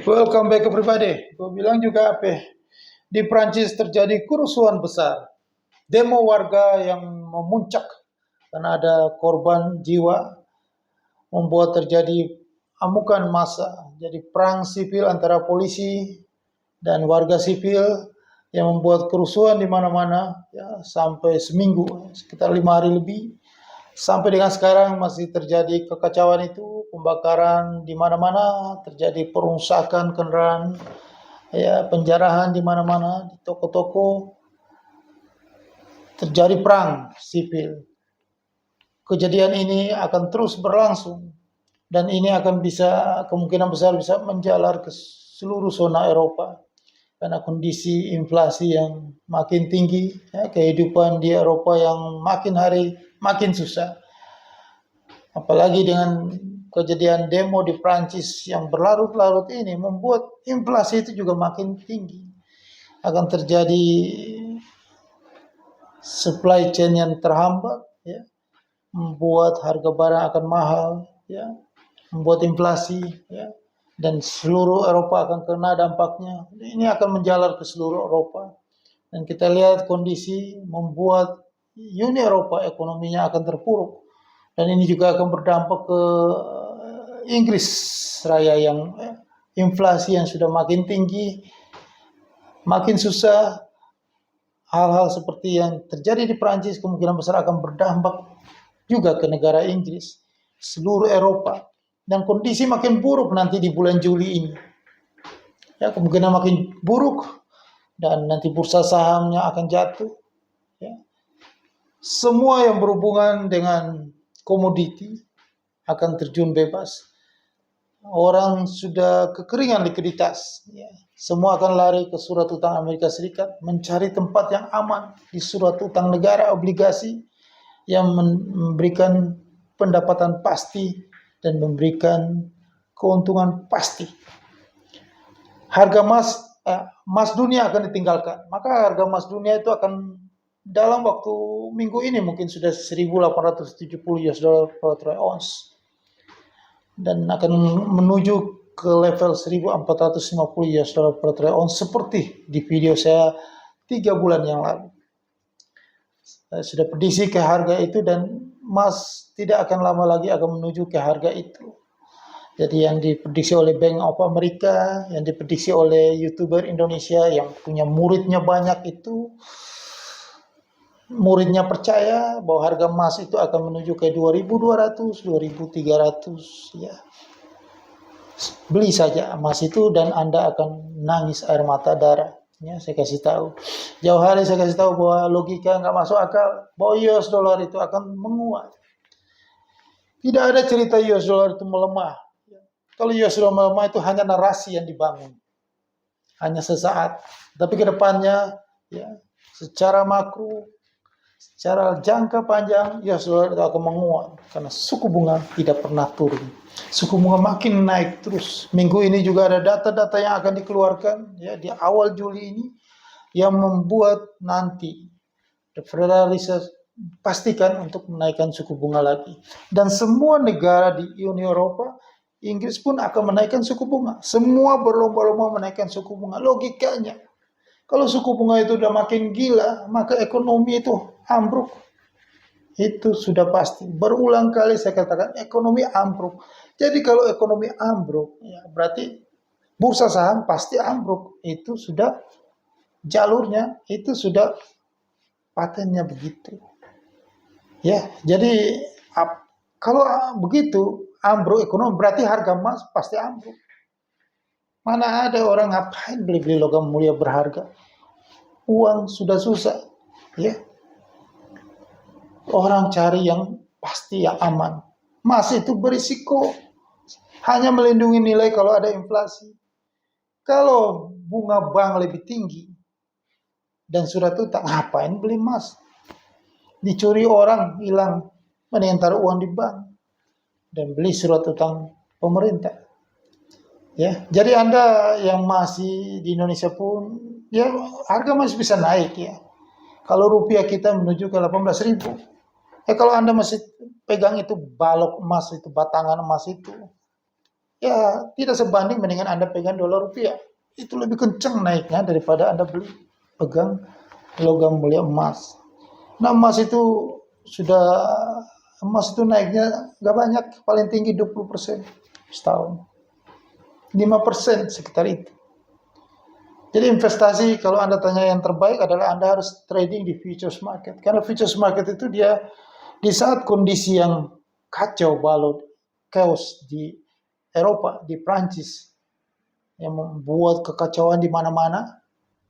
Welcome back everybody. Gue bilang juga apa? Di Prancis terjadi kerusuhan besar. Demo warga yang memuncak karena ada korban jiwa membuat terjadi amukan massa. Jadi perang sipil antara polisi dan warga sipil yang membuat kerusuhan di mana-mana ya, sampai seminggu, sekitar 5 hari lebih. Sampai dengan sekarang masih terjadi kekacauan itu, pembakaran di mana-mana, terjadi perusakan kendaraan, ya penjarahan di mana-mana, di toko-toko, terjadi perang sipil. Kejadian ini akan terus berlangsung dan ini akan bisa kemungkinan besar bisa menjalar ke seluruh zona Eropa karena kondisi inflasi yang makin tinggi, ya, kehidupan di Eropa yang makin hari makin susah. Apalagi dengan kejadian demo di Prancis yang berlarut-larut ini membuat inflasi itu juga makin tinggi. Akan terjadi supply chain yang terhambat, ya, membuat harga barang akan mahal, ya, membuat inflasi, ya, dan seluruh Eropa akan kena dampaknya. Ini akan menjalar ke seluruh Eropa. Dan kita lihat kondisi membuat Uni Eropa ekonominya akan terpuruk. Dan ini juga akan berdampak ke Inggris Raya yang inflasi yang sudah makin tinggi, makin susah. Hal-hal seperti yang terjadi di Prancis kemungkinan besar akan berdampak juga ke negara Inggris, seluruh Eropa. Dan kondisi makin buruk nanti di bulan Juli ini. Ya, kemungkinan makin buruk dan nanti bursa sahamnya akan jatuh. Ya. Semua yang berhubungan dengan komoditi akan terjun bebas. Orang sudah kekeringan likuiditas. Ya. Semua akan lari ke surat utang Amerika Serikat, mencari tempat yang aman di surat utang negara, obligasi yang memberikan pendapatan pasti dan memberikan keuntungan pasti. Harga emas dunia akan ditinggalkan. Maka harga emas dunia itu akan dalam waktu minggu ini mungkin sudah 1.870 US dollar per troy ounce. Dan akan menuju ke level 1.450 US dollar per troy ounce seperti di video saya 3 bulan yang lalu. Saya sudah prediksi ke harga itu dan emas tidak akan lama lagi akan menuju ke harga itu. Jadi yang diprediksi oleh Bank of America, yang diprediksi oleh YouTuber Indonesia yang punya muridnya banyak itu, muridnya percaya bahwa harga emas itu akan menuju ke 2.200, 2.300, ya. Beli saja emas itu dan Anda akan nangis air mata darah. Ya, saya kasih tahu. Jauh hari saya kasih tahu bahwa logika nggak masuk akal, bahwa US dollar itu akan menguat. Tidak ada cerita US dollar itu melemah. Kalau US dollar melemah itu hanya narasi yang dibangun. Hanya sesaat. Tapi ke depannya, ya, secara makro, secara jangka panjang, US dollar itu akan menguat. Karena suku bunga tidak pernah turun. Suku bunga makin naik terus. Minggu ini juga ada data-data yang akan dikeluarkan ya di awal Juli ini yang membuat nanti the Federal Reserve pastikan untuk menaikkan suku bunga lagi. Dan semua negara di Uni Eropa, Inggris pun akan menaikkan suku bunga. Semua berlomba-lomba menaikkan suku bunga. Logikanya, kalau suku bunga itu udah makin gila, maka ekonomi itu ambruk. Itu sudah pasti. Berulang kali saya katakan ekonomi ambruk. Jadi kalau ekonomi ambruk, ya berarti bursa saham pasti ambruk. Itu sudah jalurnya, itu sudah patennya begitu. Ya, jadi kalau begitu ambruk ekonomi berarti harga emas pasti ambruk. Mana ada orang ngapain beli-beli logam mulia berharga? Uang sudah susah, ya. Orang cari yang pasti yang aman. Emas itu berisiko, hanya melindungi nilai kalau ada inflasi. Kalau bunga bank lebih tinggi dan surat utang, ngapain beli emas? Dicuri orang, hilang, mending taruh uang di bank dan beli surat utang pemerintah. Ya, jadi Anda yang masih di Indonesia pun, ya harga masih bisa naik ya. Kalau rupiah kita menuju ke 18.000. Kalau Anda masih pegang itu balok emas itu, batangan emas itu, ya tidak sebanding mendingan Anda pegang dolar rupiah. Itu lebih kencang naiknya daripada Anda beli pegang logam mulia emas. Nah, sudah emas itu naiknya nggak banyak, paling tinggi 20% setahun. 5% sekitar itu. Jadi investasi kalau Anda tanya yang terbaik adalah Anda harus trading di futures market. Karena futures market itu dia di saat kondisi yang kacau balau, chaos di Eropa, di Prancis, yang membuat kekacauan di mana-mana,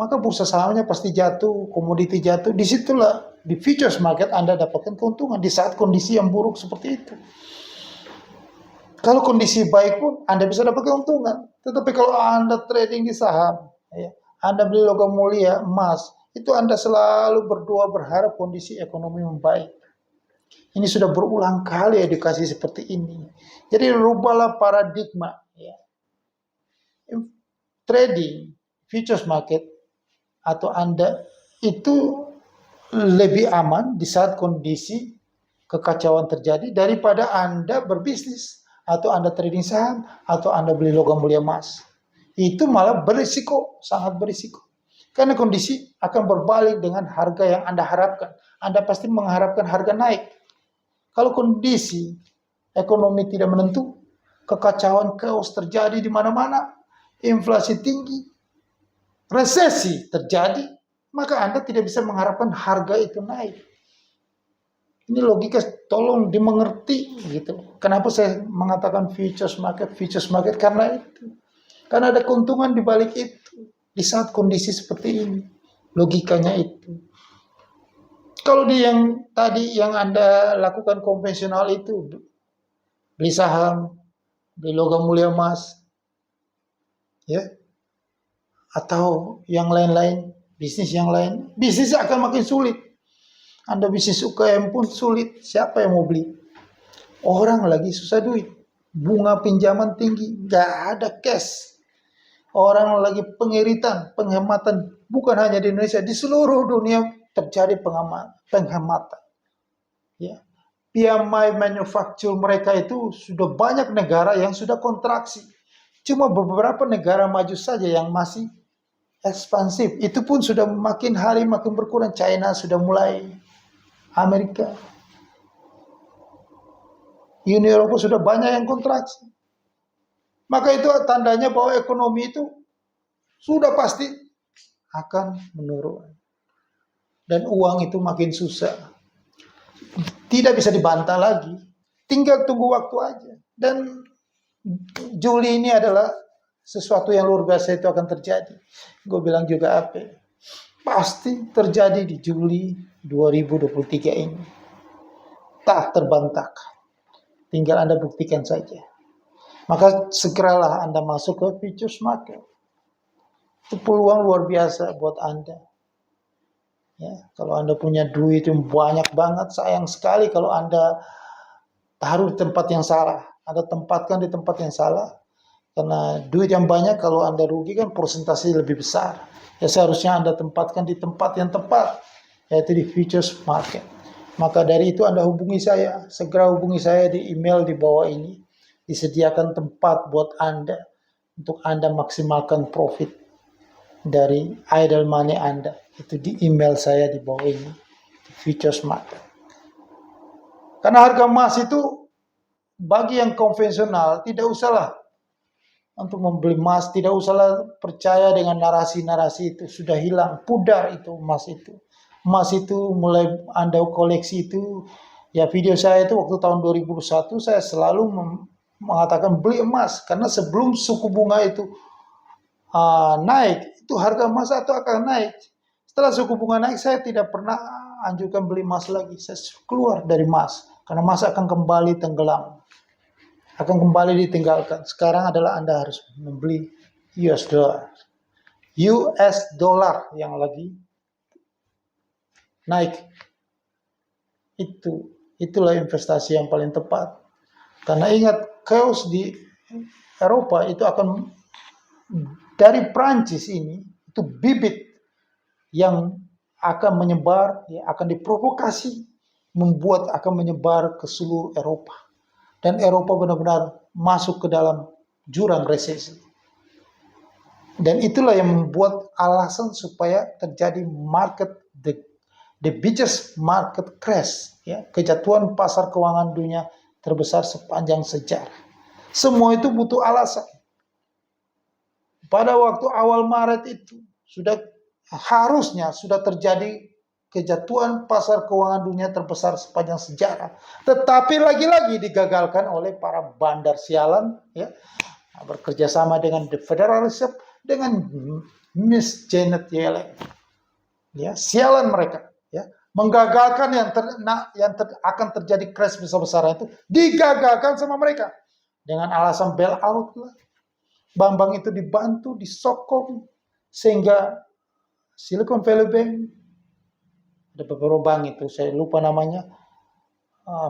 maka bursa sahamnya pasti jatuh, komoditi jatuh. Disitulah di futures market Anda dapatkan keuntungan di saat kondisi yang buruk seperti itu. Kalau kondisi baik pun Anda bisa dapat keuntungan. Tetapi kalau Anda trading di saham, ya, Anda beli logam mulia, emas, itu Anda selalu berdoa berharap kondisi ekonomi membaik. Ini sudah berulang kali edukasi seperti ini. Jadi rubahlah paradigma. Ya. Trading, futures market, atau Anda itu lebih aman di saat kondisi kekacauan terjadi daripada Anda berbisnis atau Anda trading saham atau Anda beli logam mulia emas. Itu malah berisiko, sangat berisiko. Karena kondisi akan berbalik dengan harga yang Anda harapkan. Anda pasti mengharapkan harga naik. Kalau kondisi ekonomi tidak menentu, kekacauan chaos terjadi di mana-mana, inflasi tinggi, resesi terjadi, maka Anda tidak bisa mengharapkan harga itu naik. Ini logika tolong dimengerti gitu. Kenapa saya mengatakan futures market karena itu. Karena ada keuntungan di balik itu. Di saat kondisi seperti ini. Logikanya itu. Kalau di yang tadi yang Anda lakukan konvensional itu, beli saham, beli logam mulia emas, ya, atau yang lain-lain, bisnis yang lain, bisnis akan makin sulit. Anda bisnis UKM pun sulit. Siapa yang mau beli? Orang lagi susah duit. Bunga pinjaman tinggi. Gak ada cash. Orang lagi pengiritan, penghematan. Bukan hanya di Indonesia. Di seluruh dunia terjadi penghematan. Ya. PMI manufacture mereka itu sudah banyak negara yang sudah kontraksi. Cuma beberapa negara maju saja yang masih ekspansif. Itu pun sudah makin hari makin berkurang. China sudah mulai, Amerika, Uni Eropa sudah banyak yang kontraksi. Maka itu tandanya bahwa ekonomi itu sudah pasti akan menurun. Dan uang itu makin susah. Tidak bisa dibantah lagi. Tinggal tunggu waktu aja. Dan Juli ini adalah sesuatu yang luar biasa itu akan terjadi. Gue bilang juga apa? Pasti terjadi di Juli 2023 ini. Tak terbantahkan. Tinggal Anda buktikan saja. Maka segeralah Anda masuk ke futures market. Itu peluang luar biasa buat Anda. Ya, kalau Anda punya duit yang banyak banget, sayang sekali kalau Anda taruh di tempat yang salah. Anda tempatkan di tempat yang salah. Karena duit yang banyak kalau Anda rugi kan persentase lebih besar. Ya seharusnya Anda tempatkan di tempat yang tepat, yaitu di futures market. Maka dari itu Anda hubungi saya, segera hubungi saya di email di bawah ini. Disediakan tempat buat Anda untuk Anda maksimalkan profit dari idle money Anda. Itu di email saya di bawah ini, di futures market. Karena harga emas itu bagi yang konvensional tidak usahlah untuk membeli emas, tidak usahlah percaya dengan narasi-narasi itu, sudah hilang, pudar itu emas itu. Emas itu mulai Anda koleksi itu, ya video saya itu waktu tahun 2001 saya selalu mengatakan beli emas, karena sebelum suku bunga itu naik, itu harga emas itu akan naik. Setelah suku bunga naik, saya tidak pernah anjurkan beli emas lagi, saya keluar dari emas, karena emas akan kembali tenggelam. Akan kembali ditinggalkan. Sekarang adalah Anda harus membeli US dollar. US dollar yang lagi naik. Itulah investasi yang paling tepat. Karena ingat, chaos di Eropa itu akan dari Prancis ini, itu bibit yang akan menyebar, ya, akan diprovokasi, akan menyebar ke seluruh Eropa. Dan Eropa benar-benar masuk ke dalam jurang resesi. Dan itulah yang membuat alasan supaya terjadi the biggest market crash, ya, kejatuhan pasar keuangan dunia terbesar sepanjang sejarah. Semua itu butuh alasan. Pada waktu awal Maret itu harusnya sudah terjadi kejatuhan pasar keuangan dunia terbesar sepanjang sejarah. Tetapi lagi-lagi digagalkan oleh para bandar sialan, ya, bekerja sama dengan The Federal Reserve, dengan Miss Janet Yellen. Ya, sialan mereka, ya, menggagalkan yang akan terjadi crash besar-besaran itu, digagalkan sama mereka dengan alasan bailout lah. Bank-bank itu dibantu, disokong, sehingga Silicon Valley Bank, ada beberapa bank itu, saya lupa namanya,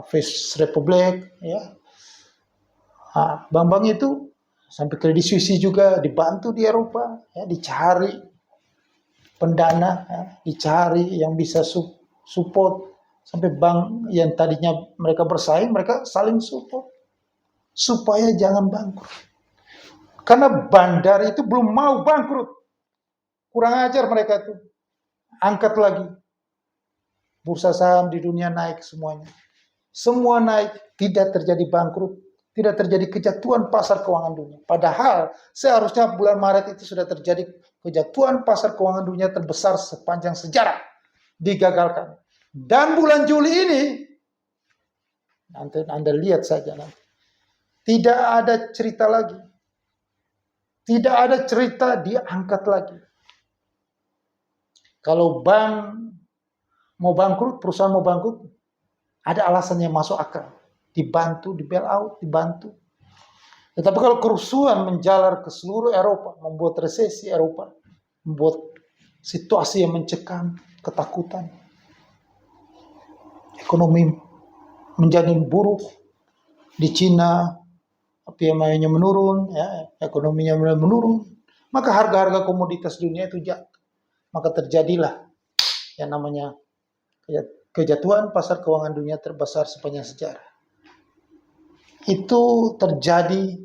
First Republic, ya, bank-bank itu sampai Credit Suisse juga dibantu di Eropa, ya, dicari pendana, ya, dicari yang bisa support, sampai bank yang tadinya mereka bersaing, mereka saling support supaya jangan bangkrut. Karena bandar itu belum mau bangkrut. Kurang ajar mereka itu. Angkat lagi. Bursa saham di dunia naik semuanya. Semua naik, tidak terjadi bangkrut, tidak terjadi kejatuhan pasar keuangan dunia. Padahal seharusnya bulan Maret itu sudah terjadi kejatuhan pasar keuangan dunia terbesar sepanjang sejarah. Digagalkan. Dan bulan Juli ini, nanti Anda lihat saja nanti, tidak ada cerita lagi. Tidak ada cerita diangkat lagi. Kalau bank mau bangkrut, perusahaan mau bangkrut, ada alasan yang masuk akal. Dibantu, di bailout, dibantu. Tetapi kalau kerusuhan menjalar ke seluruh Eropa, membuat resesi Eropa, membuat situasi yang mencekam, ketakutan, ekonomi menjadi buruk, di Cina PMI-nya menurun, ya, ekonominya mulai menurun, maka harga-harga komoditas dunia itu jatuh. Maka terjadilah yang namanya kejatuhan pasar keuangan dunia terbesar sepanjang sejarah. Itu terjadi,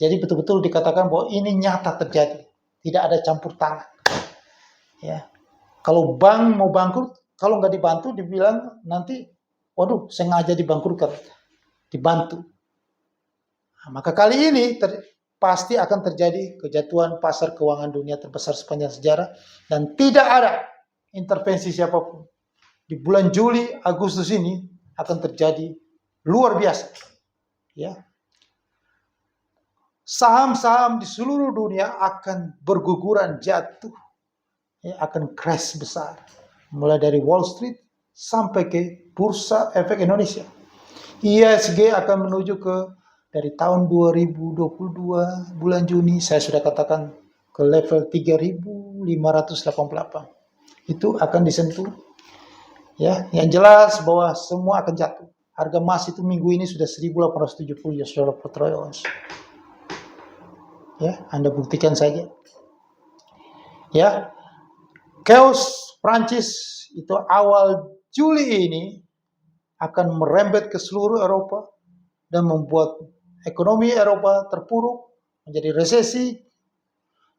jadi betul-betul dikatakan bahwa ini nyata terjadi, tidak ada campur tangan. Ya, kalau bank mau bangkrut, kalau nggak dibantu, dibilang nanti, waduh, sengaja dibangkrutkan, dibantu. Nah, maka kali ini pasti akan terjadi kejatuhan pasar keuangan dunia terbesar sepanjang sejarah dan tidak ada intervensi siapapun. Di bulan Juli, Agustus ini akan terjadi luar biasa. Ya. Saham-saham di seluruh dunia akan berguguran, jatuh. Ya, akan crash besar. Mulai dari Wall Street sampai ke Bursa Efek Indonesia. ISG akan menuju ke, dari tahun 2022 bulan Juni saya sudah katakan ke level 3.588. Itu akan disentuh. Ya, yang jelas bahwa semua akan jatuh. Harga emas itu minggu ini sudah 1.870 US dollar per troy ounce. Ya, Anda buktikan saja. Ya. Chaos Prancis itu awal Juli ini akan merembet ke seluruh Eropa dan membuat ekonomi Eropa terpuruk, menjadi resesi,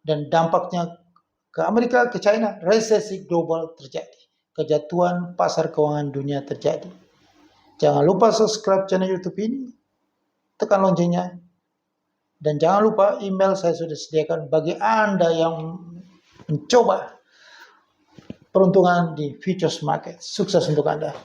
dan dampaknya ke Amerika, ke China, resesi global terjadi. Kejatuhan pasar keuangan dunia terjadi. Jangan lupa subscribe channel YouTube ini, tekan loncengnya, dan jangan lupa email saya sudah sediakan bagi Anda yang mencoba peruntungan di futures market. Sukses untuk Anda.